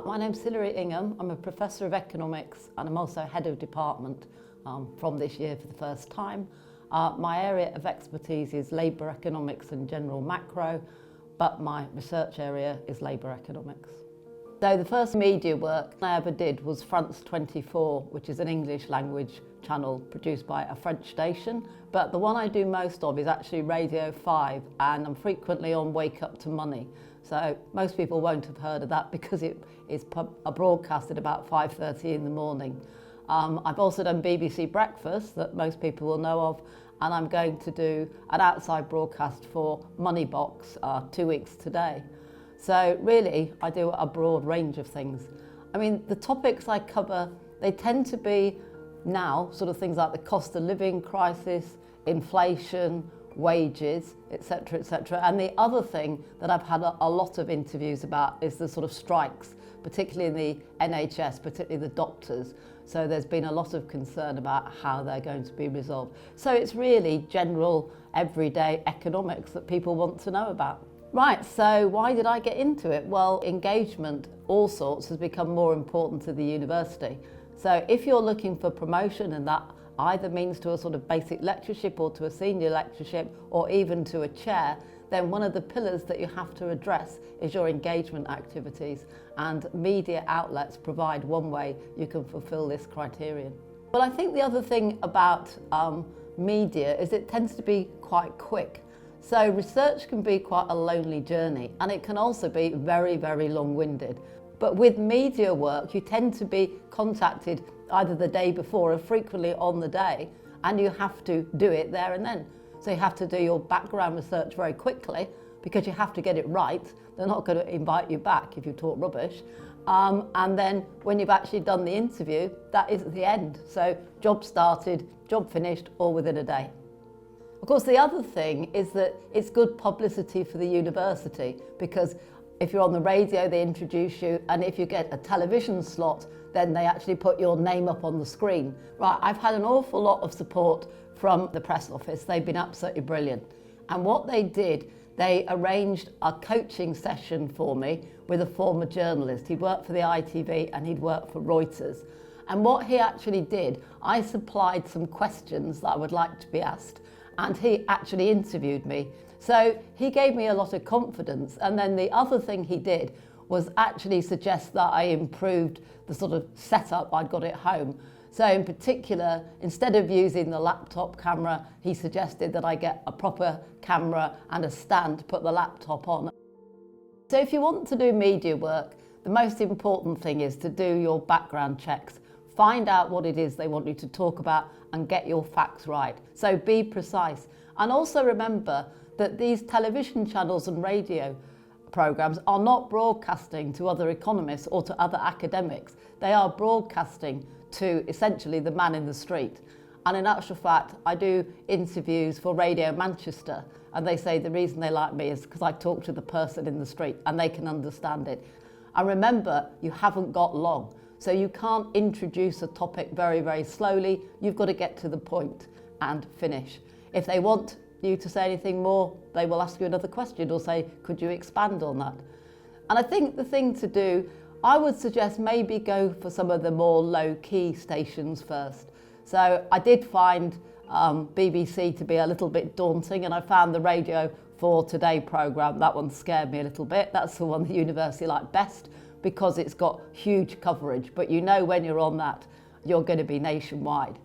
My name's Hilary Ingham. I'm a Professor of Economics and I'm also Head of Department from this year for the first time. My area of expertise is labour economics and general macro, but my research area is labour economics. So the first media work I ever did was France 24, which is an English language channel produced by a French station. But the one I do most of is actually Radio 5, and I'm frequently on Wake Up to Money. So most people won't have heard of that because it is broadcast at about 5:30 in the morning. I've also done BBC Breakfast that most people will know of, and I'm going to do an outside broadcast for Money Box 2 weeks today. So really, I do a broad range of things. I mean, the topics I cover, they tend to be now sort of things like the cost of living crisis, inflation, wages, etc., etc. And the other thing that I've had a lot of interviews about is the sort of strikes, particularly in the NHS, particularly the doctors. So there's been a lot of concern about how they're going to be resolved. So it's really general, everyday economics that people want to know about. Right, so why did I get into it? Well, engagement, all sorts, has become more important to the university. So if you're looking for promotion, and that either means to a sort of basic lectureship or to a senior lectureship or even to a chair, then one of the pillars that you have to address is your engagement activities, and media outlets provide one way you can fulfill this criterion. Well, I think the other thing about media is it tends to be quite quick. So research can be quite a lonely journey, and it can also be very, very long-winded. But with media work, you tend to be contacted either the day before or frequently on the day, and you have to do it there and then. So you have to do your background research very quickly because you have to get it right. They're not going to invite you back if you talk rubbish. And then when you've actually done the interview, that is the end. So job started, job finished, all within a day. Of course, the other thing is that it's good publicity for the university, because if you're on the radio, they introduce you, and if you get a television slot, then they actually put your name up on the screen. Right, I've had an awful lot of support from the press office. They've been absolutely brilliant. And what they did, they arranged a coaching session for me with a former journalist. He'd worked for the ITV and he'd worked for Reuters. And what he actually did, I supplied some questions that I would like to be asked, and he actually interviewed me. So he gave me a lot of confidence. And then the other thing he did was actually suggest that I improved the sort of setup I'd got at home. So in particular, instead of using the laptop camera, he suggested that I get a proper camera and a stand to put the laptop on. So if you want to do media work, the most important thing is to do your background checks. Find out what it is they want you to talk about and get your facts right. So be precise. And also remember that these television channels and radio programmes are not broadcasting to other economists or to other academics. They are broadcasting to essentially the man in the street. And in actual fact, I do interviews for Radio Manchester, and they say the reason they like me is because I talk to the person in the street and they can understand it. And remember, you haven't got long. So you can't introduce a topic very, very slowly. You've got to get to the point and finish. If they want you to say anything more, they will ask you another question or say, could you expand on that? And I think the thing to do, I would suggest maybe go for some of the more low-key stations first. So I did find BBC to be a little bit daunting, and I found the Radio 4 Today programme, that one scared me a little bit. That's the one the university liked best, because it's got huge coverage, but you know when you're on that, you're going to be nationwide.